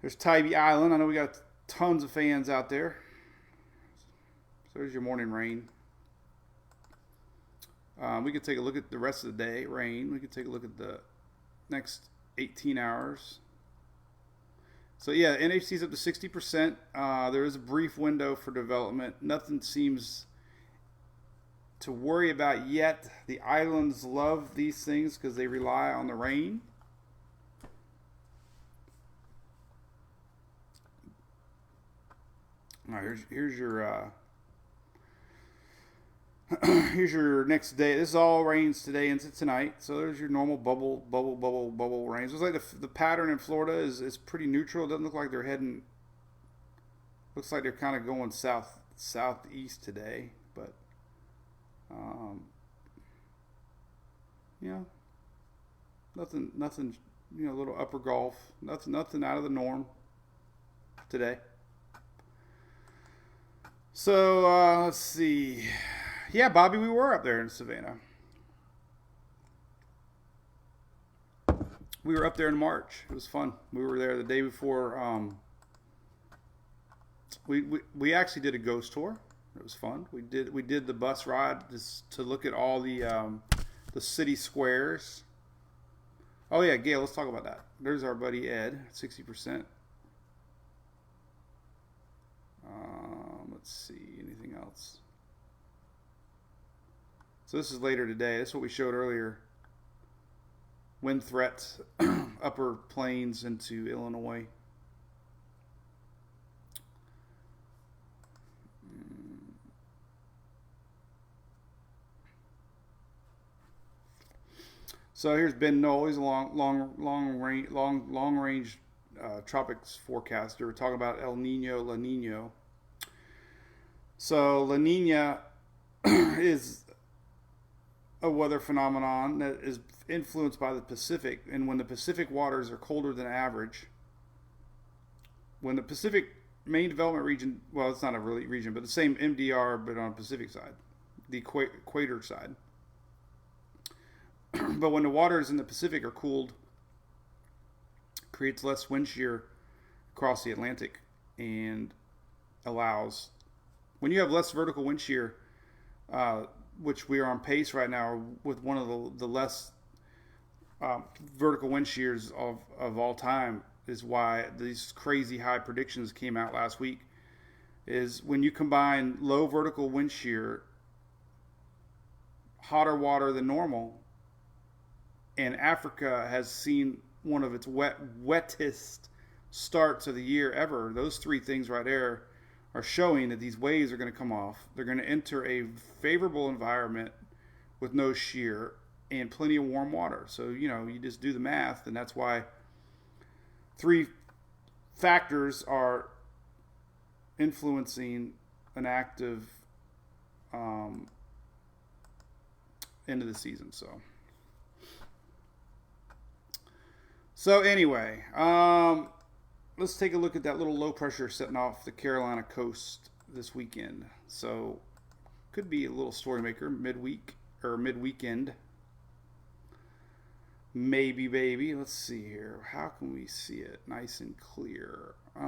There's Tybee Island. I know we got tons of fans out there. So there's your morning rain. We could take a look at the rest of the day, rain. We could take a look at the next 18 hours. So yeah, NHC's up to 60%. There is a brief window for development. Nothing seems to worry about yet. The islands love these things because they rely on the rain. All right, here's your here's your next day. This is all rains today into tonight. So there's your normal bubble rains. Looks like the pattern in Florida is pretty neutral. It doesn't look like they're heading. Looks like they're kind of going southeast today, but nothing. A little upper Gulf. Nothing out of the norm today. So let's see. Yeah, Bobby, we were up there in Savannah. We were up there in March. It was fun. We were there the day before. We actually did a ghost tour. It was fun. We did the bus ride just to look at all the city squares. Oh yeah, Gail, let's talk about that. There's our buddy Ed, 60%. Let's see, anything else? So this is later today. This is what we showed earlier. Wind threats, upper plains into Illinois. So here's Ben Knoll. He's a long range tropics forecaster. We're talking about El Nino, La Nina. So La Nina is a weather phenomenon that is influenced by the Pacific, and when the Pacific waters are colder than average, when the Pacific main development region, well, it's not a really region, but the same MDR, but on the Pacific side, the equator side. But when the waters in the Pacific are cooled, creates less wind shear across the Atlantic and allows, when you have less vertical wind shear, which we are on pace right now with one of the less vertical wind shears of all time, is why these crazy high predictions came out last week, is when you combine low vertical wind shear, hotter water than normal, and Africa has seen one of its wettest starts of the year ever. Those three things right there are showing that these waves are going to come off. They're going to enter a favorable environment with no shear and plenty of warm water. So, you just do the math, and that's why three factors are influencing an active end of the season. So anyway, let's take a look at that little low pressure setting off the Carolina coast this weekend. So could be a little story maker midweek or mid-weekend. Maybe, baby. Let's see here. How can we see it nice and clear? I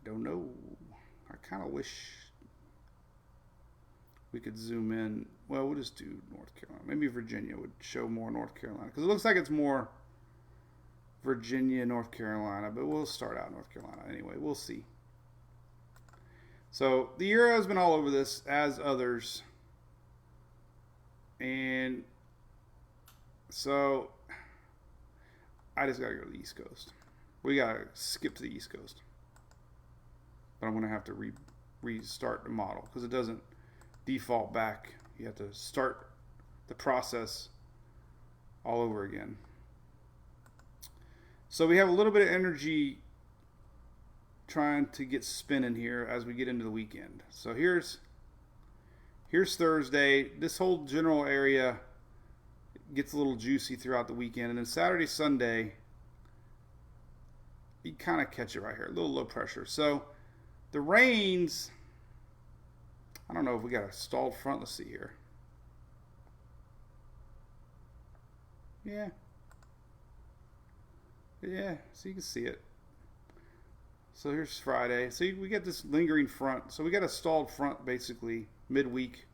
don't know. I kind of wish we could zoom in. Well, we'll just do North Carolina. Maybe Virginia would show more North Carolina, because it looks like it's more Virginia, North Carolina, but we'll start out North Carolina anyway. We'll see. So the Euro has been all over this, as others. And so I just got to go to the East Coast. We got to skip to the East Coast. But I'm going to have to restart the model because it doesn't default back. You have to start the process all over again. So we have a little bit of energy trying to get spinning here as we get into the weekend. So here's Thursday. This whole general area gets a little juicy throughout the weekend. And then Saturday, Sunday, you kind of catch it right here. A little low pressure. So the rains, I don't know if we got a stalled front. Let's see here. Yeah, so you can see it. So here's Friday. So we get this lingering front. So we got a stalled front basically midweek.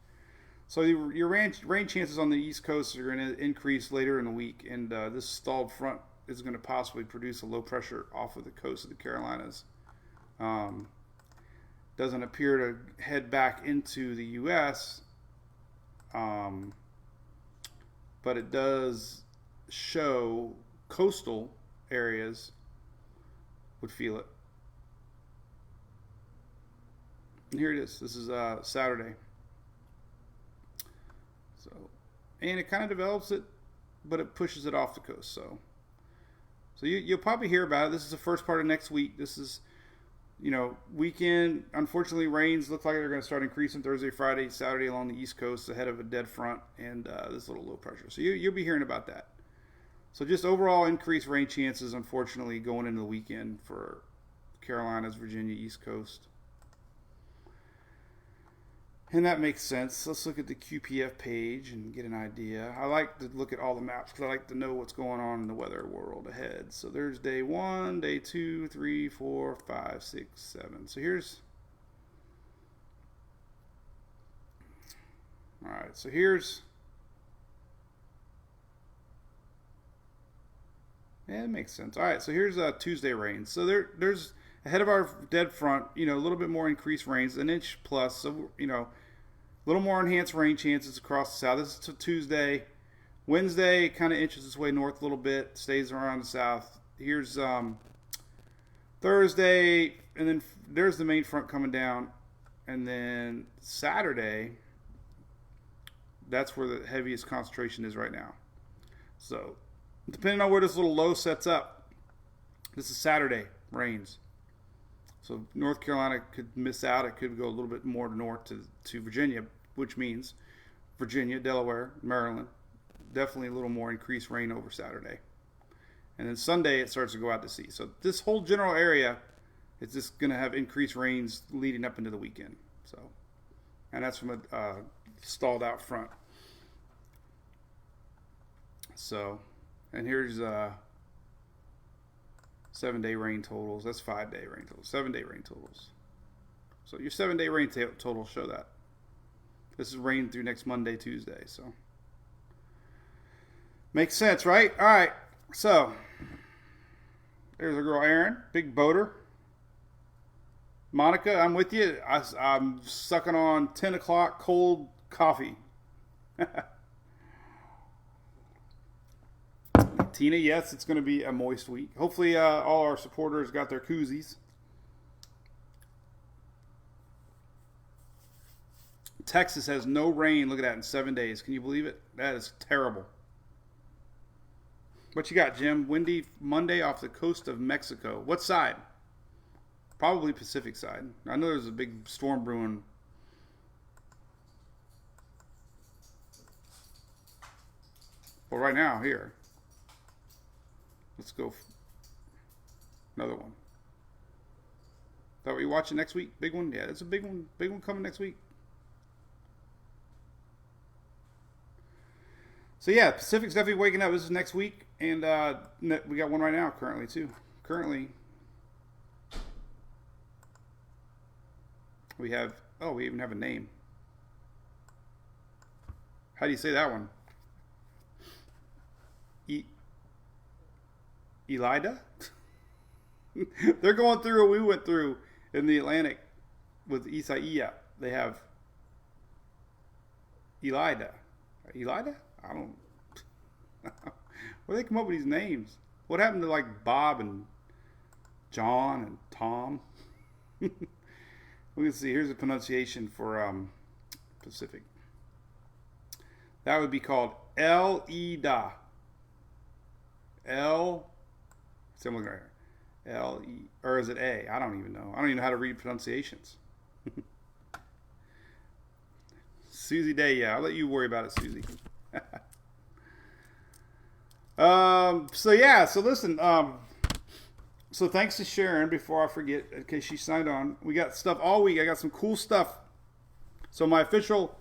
So your rain chances on the East Coast are going to increase later in the week. And this stalled front is going to possibly produce a low pressure off of the coast of the Carolinas. Doesn't appear to head back into the U.S., but it does show coastal areas would feel it. And here it is. This is Saturday. So, and it kind of develops it, but it pushes it off the coast. So you'll probably hear about it. This is the first part of next week. This is, weekend. Unfortunately, rains look like they're going to start increasing Thursday, Friday, Saturday along the East Coast ahead of a dead front and this little low pressure. So you'll be hearing about that. So just overall increased rain chances, unfortunately, going into the weekend for Carolinas, Virginia, East Coast. And that makes sense. Let's look at the QPF page and get an idea. I like to look at all the maps because I like to know what's going on in the weather world ahead. So there's day 1, day 2, 3, 4, 5, 6, 7. So here's... All right, so here's... Yeah, it makes sense. All right, so here's Tuesday rains. So there's ahead of our dead front, a little bit more increased rains, an inch plus. So, a little more enhanced rain chances across the south. This is Tuesday. Wednesday kind of inches its way north a little bit, stays around the south. Here's Thursday, and then there's the main front coming down. And then Saturday, that's where the heaviest concentration is right now. So depending on where this little low sets up, this is Saturday, rains. So North Carolina could miss out. It could go a little bit more north to Virginia, which means Virginia, Delaware, Maryland, definitely a little more increased rain over Saturday. And then Sunday, it starts to go out to sea. So this whole general area is just going to have increased rains leading up into the weekend. So, and that's from a stalled out front. So, and here's 7-day rain totals. That's 5-day rain totals. 7-day rain totals. So your 7-day rain totals show that. This is rain through next Monday, Tuesday. So makes sense, right? All right. So there's a girl, Erin, big boater. Monica, I'm with you. I'm sucking on 10 o'clock cold coffee. Tina, yes, it's going to be a moist week. Hopefully all our supporters got their koozies. Texas has no rain, look at that, in 7 days. Can you believe it? That is terrible. What you got, Jim? Windy Monday off the coast of Mexico. What side? Probably Pacific side. I know there's a big storm brewing. Well, right now, here. Let's go. Another one. Is that what you're watching next week? Big one? Yeah, it's a big one. Big one coming next week. So yeah, Pacific's definitely waking up. This is next week, and we got one right now currently too. Currently, we have. Oh, we even have a name. How do you say that one? Elida? They're going through what we went through in the Atlantic with Isaiah. They have Elida. Elida? I don't. Where do they come up with these names? What happened to like Bob and John and Tom? We can see. Here's the pronunciation for Pacific. That would be called El-Ida. See, I'm looking right here. L-E, or is it A? I don't even know. I don't even know how to read pronunciations. Susie Day, yeah. I'll let you worry about it, Susie. So listen, so thanks to Sharon, before I forget, in case she signed on, we got stuff all week. I got some cool stuff. So my official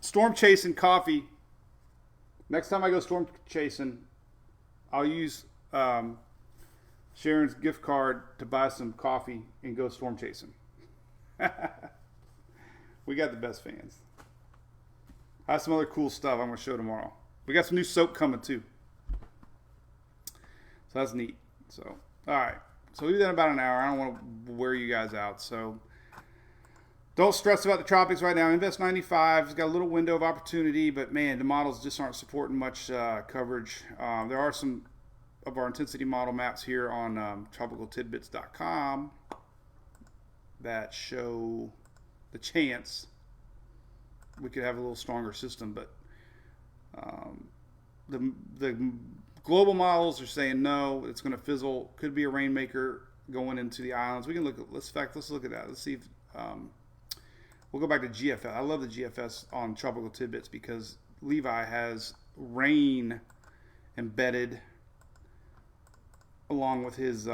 storm chasing coffee. Next time I go storm chasing, I'll use Sharon's gift card to buy some coffee and go storm chasing. We got the best fans. I have some other cool stuff I'm going to show tomorrow. We got some new soap coming too. So that's neat. So, all right. So we've done about an hour. I don't want to wear you guys out. So don't stress about the tropics right now. Invest 95 has got a little window of opportunity, but man, the models just aren't supporting much coverage. There are some of our intensity model maps here on tropicaltidbits.com that show the chance we could have a little stronger system, but the global models are saying no, it's going to fizzle. Could be a rainmaker going into the islands. We can look at let's look at that. Let's see if we'll go back to GFS. I love the GFS on Tropical Tidbits because Levi has rain embedded along with his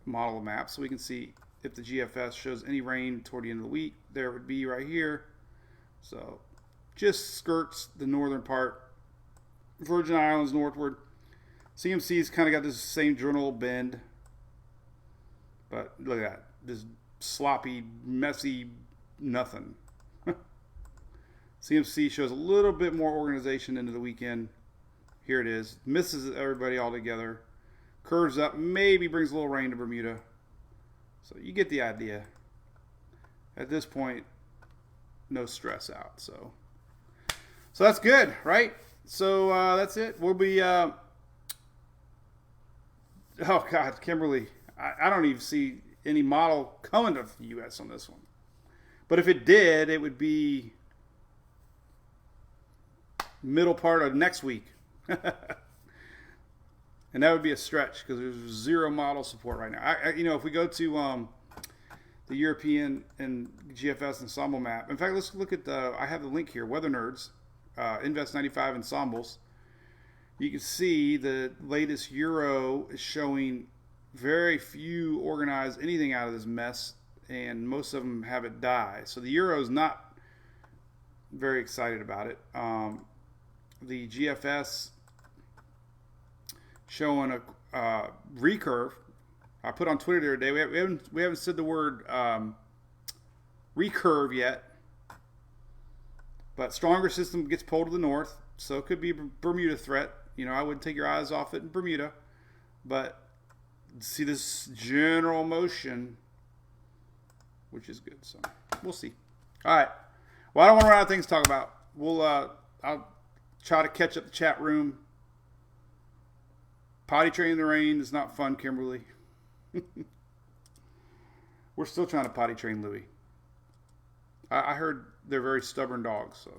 model map, so we can see if the GFS shows any rain toward the end of the week. There it would be right here. So just skirts the northern part, Virgin Islands northward. CMC's kind of got this same journal bend, but look at that, this sloppy, messy nothing. CMC shows a little bit more organization into the weekend. Here it is, misses everybody altogether, curves up, maybe brings a little rain to Bermuda. So you get the idea. At this point, no stress out. So that's good, right? So that's it. We'll be. Oh God, Kimberly, I don't even see any model coming to the U.S. on this one. But if it did, it would be middle part of next week. And that would be a stretch because there's zero model support right now. If we go to the European and GFS ensemble map. In fact, let's look at I have the link here, Weather Nerds, Invest 95 ensembles. You can see the latest Euro is showing very few organize anything out of this mess, and most of them have it die. So the Euro's not very excited about it. The GFS showing a recurve. I put on Twitter the other day. We haven't said the word recurve yet, but stronger system gets pulled to the north, so it could be a Bermuda threat. You know, I wouldn't take your eyes off it in Bermuda, but see this general motion, which is good. So we'll see. All right. Well, I don't want to run out of things to talk about. I'll try to catch up the chat room. Potty train in the rain is not fun, Kimberly. We're still trying to potty train Louie. I heard they're very stubborn dogs, so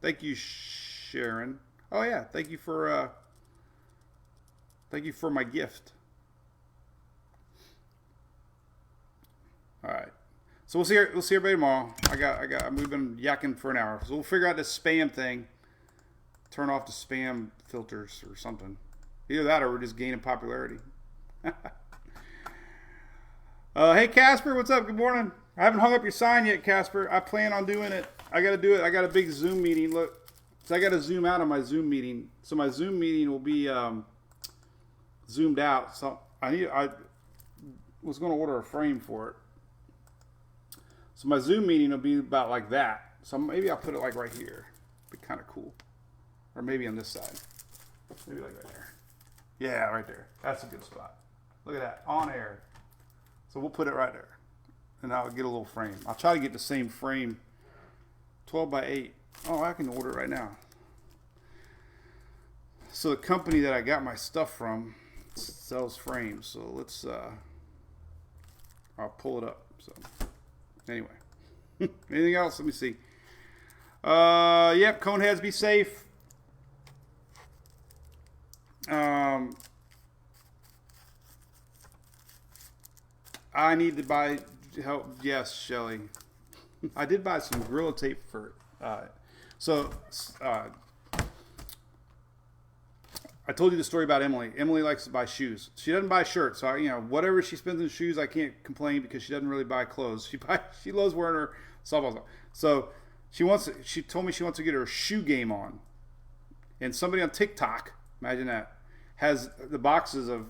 thank you, Sharon. Oh yeah, thank you for my gift. All right, so we'll see everybody tomorrow. We've been yakking for an hour, so we'll figure out this spam thing. Turn off the spam filters or something. Either that, or we're just gaining popularity. Hey Casper, what's up? Good morning. I haven't hung up your sign yet, Casper. I plan on doing it. I got to do it. I got a big Zoom meeting. Look, so I got to zoom out on my Zoom meeting. So my Zoom meeting will be zoomed out. So I was going to order a frame for it. So my Zoom meeting will be about like that. So maybe I'll put it like right here. Be kind of cool. Or maybe on this side. Maybe like right there. Yeah, right there. That's a good spot. Look at that. On air. So we'll put it right there. And I'll get a little frame. I'll try to get the same frame. 12 by 8. Oh, I can order it right now. So the company that I got my stuff from sells frames. So let's, I'll pull it up. So anyway. Anything else? Let me see. Yep, Coneheads, be safe. I need to buy help. Yes, Shelly. I did buy some Gorilla Tape for I told you the story about Emily. Emily likes to buy shoes. She doesn't buy shirts. So whatever she spends in shoes, I can't complain because she doesn't really buy clothes. She loves wearing her softball stuff. So she told me she wants to get her shoe game on. And somebody on TikTok, imagine that, has the boxes of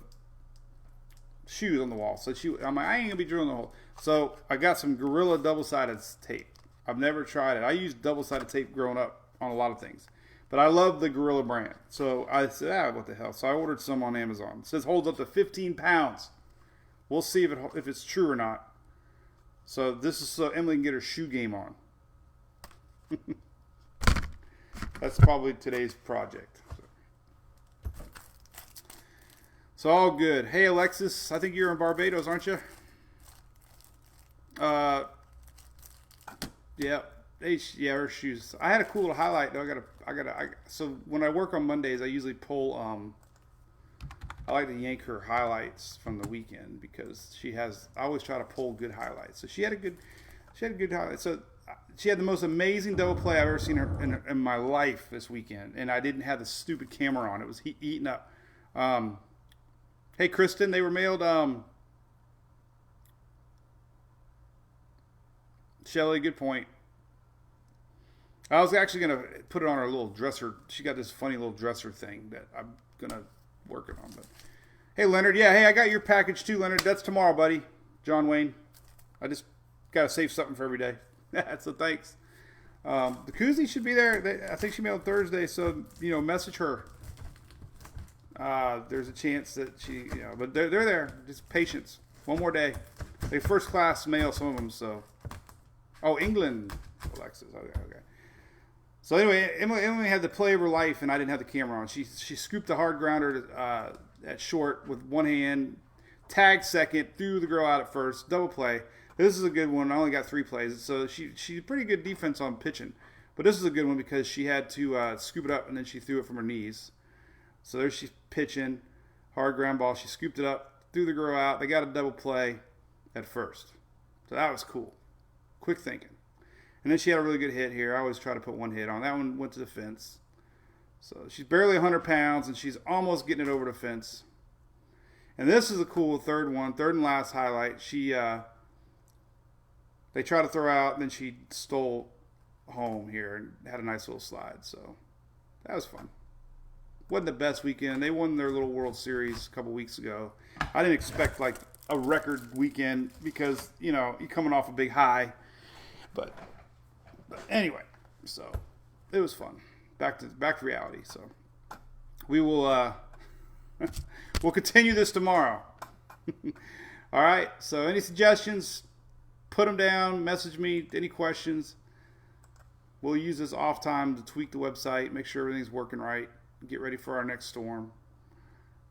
shoes on the wall. So I'm like, I ain't gonna be drilling the hole. So I got some Gorilla double-sided tape. I've never tried it. I used double-sided tape growing up on a lot of things, but I love the Gorilla brand. So I said, what the hell? So I ordered some on Amazon. It says holds up to 15 pounds. We'll see if it's true or not. So this is so Emily can get her shoe game on. That's probably today's project. So all good. Hey Alexis, I think you're in Barbados, aren't you? Yeah. Her shoes. I had a cool little highlight though. So when I work on Mondays, I usually pull. I like to yank her highlights from the weekend because I always try to pull good highlights. So she had a good highlight. So she had the most amazing double play I've ever seen her in my life this weekend, and I didn't have the stupid camera on. It was eating up. Hey, Kristen, they were mailed, Shelly, good point. I was actually going to put it on her little dresser. She got this funny little dresser thing that I'm going to work it on. But hey, Leonard. Yeah, hey, I got your package too, Leonard. That's tomorrow, buddy. John Wayne. I just got to save something for every day. So thanks. The koozie should be there. I think she mailed Thursday, so, message her. There's a chance that but they're there. Just patience. One more day. They first class mail, some of them, so. Oh, England, Alexis. Okay. So anyway, Emily had the play of her life, and I didn't have the camera on. She scooped the hard grounder at short with one hand, tagged second, threw the girl out at first, double play. This is a good one. I only got 3 plays, so she pretty good defense on pitching. But this is a good one because she had to scoop it up, and then she threw it from her knees. So there she's pitching, hard ground ball. She scooped it up, threw the girl out. They got a double play at first. So that was cool. Quick thinking. And then she had a really good hit here. I always try to put one hit on. That one went to the fence. So she's barely 100 pounds, and she's almost getting it over the fence. And this is a cool third and last highlight. She they tried to throw out, and then she stole home here and had a nice little slide. So that was fun. Wasn't the best weekend. They won their little World Series a couple weeks ago. I didn't expect like a record weekend because, you know, you're coming off a big high. But anyway, so it was fun. Back to reality. So we will we'll continue this tomorrow. All right. So any suggestions, put them down, message me, any questions. We'll use this off time to tweak the website, make sure everything's working right, get ready for our next storm.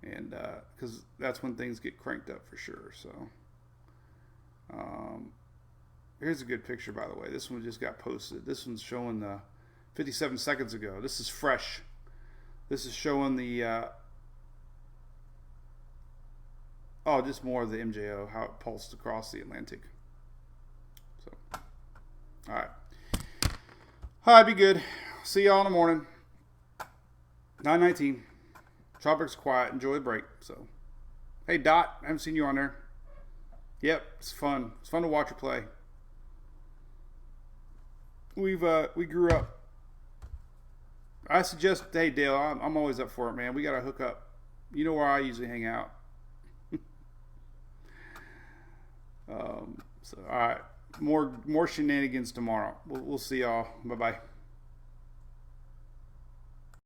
And because that's when things get cranked up for sure. So here's a good picture, by the way. This one just got posted. This one's showing the 57 seconds ago. This is fresh. This is showing the just more of the MJO, how it pulsed across the Atlantic. So all right, be good. See y'all in the morning. 9:19. Tropics quiet. Enjoy the break. So, hey Dot, I haven't seen you on there. Yep, it's fun. It's fun to watch her play. We grew up. I suggest, hey Dale, I'm always up for it, man. We gotta hook up. You know where I usually hang out. So all right, more shenanigans tomorrow. We'll see y'all. Bye bye.